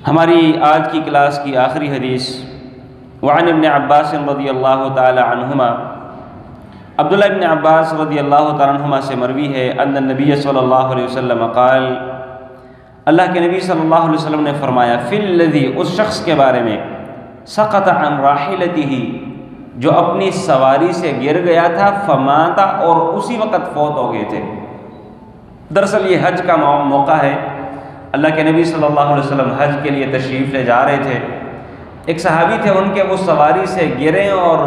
ہماری آج کی کلاس کی آخری حدیث وعن ابن عباس رضی اللہ تعالی عنہما، عبداللہ ابن عباس رضی اللہ تعالی عنہما سے مروی ہے ان النبی صلی اللہ علیہ وسلم قال، اللہ کے نبی صلی اللہ علیہ وسلم نے فرمایا، فی الذی، اس شخص کے بارے میں، سقط عن راحلتہ، جو اپنی سواری سے گر گیا تھا، فماتا، اور اسی وقت فوت ہو گئے تھے۔ دراصل یہ حج کا موقع ہے، اللہ کے نبی صلی اللہ علیہ وسلم حج کے لیے تشریف لے جا رہے تھے۔ ایک صحابی تھے، ان کے وہ سواری سے گرے اور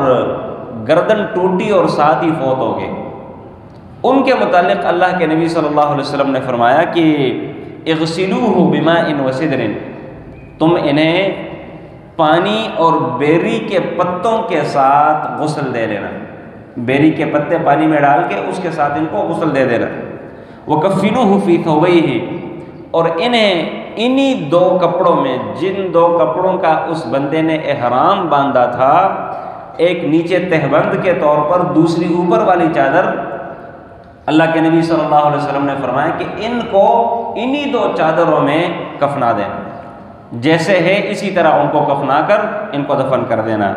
گردن ٹوٹی اور ساتھ ہی فوت ہو گئے۔ ان کے متعلق اللہ کے نبی صلی اللہ علیہ وسلم نے فرمایا کہ اغسلوہ بماء وسدر، تم انہیں پانی اور بیری کے پتوں کے ساتھ غسل دے لینا، بیری کے پتے پانی میں ڈال کے اس کے ساتھ ان کو غسل دے دینا۔ وکفنوہ فی ثوبیہ، اور انہیں انہی دو کپڑوں میں، جن دو کپڑوں کا اس بندے نے احرام باندھا تھا، ایک نیچے تہبند کے طور پر، دوسری اوپر والی چادر، اللہ کے نبی صلی اللہ علیہ وسلم نے فرمایا کہ ان کو انہی دو چادروں میں کفنا دینا، جیسے ہے اسی طرح ان کو کفنا کر ان کو دفن کر دینا۔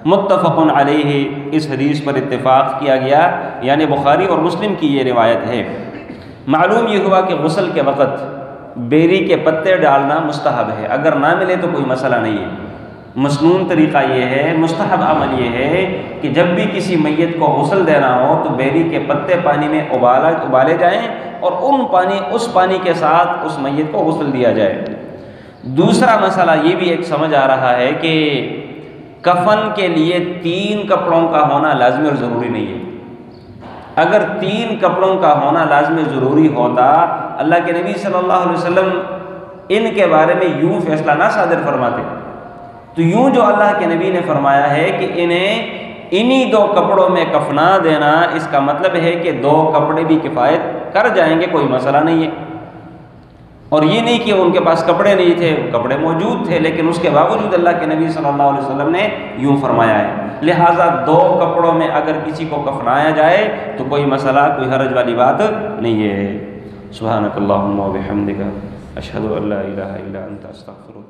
متفق علیہ، اس حدیث پر اتفاق کیا گیا، یعنی بخاری اور مسلم کی یہ روایت ہے۔ معلوم یہ ہوا کہ غسل کے وقت بیری کے پتے ڈالنا مستحب ہے، اگر نہ ملے تو کوئی مسئلہ نہیں ہے۔ مسنون طریقہ یہ ہے، مستحب عمل یہ ہے کہ جب بھی کسی میت کو غسل دینا ہو تو بیری کے پتے پانی میں ابالے جائیں اور اس پانی کے ساتھ اس میت کو غسل دیا جائے۔ دوسرا مسئلہ یہ بھی ایک سمجھ آ رہا ہے کہ کفن کے لیے 3 کپڑوں کا ہونا لازمی اور ضروری نہیں ہے۔ اگر 3 کپڑوں کا ہونا لازمی ضروری ہوتا، اللہ کے نبی صلی اللہ علیہ وسلم ان کے بارے میں یوں فیصلہ نہ صادر فرماتے۔ تو یوں جو اللہ کے نبی نے فرمایا ہے کہ انہیں انہی 2 کپڑوں میں کفنا دینا، اس کا مطلب ہے کہ 2 کپڑے بھی کفایت کر جائیں گے، کوئی مسئلہ نہیں ہے۔ اور یہ نہیں کہ ان کے پاس کپڑے نہیں تھے، کپڑے موجود تھے، لیکن اس کے باوجود اللہ کے نبی صلی اللہ علیہ وسلم نے یوں فرمایا ہے۔ لہٰذا 2 کپڑوں میں اگر کسی کو کفنایا جائے تو کوئی مسئلہ، کوئی حرج والی بات نہیں ہے۔ سبحانک اللہم و بحمدک، اشہد ان لا الہ الا انت، استغفرک۔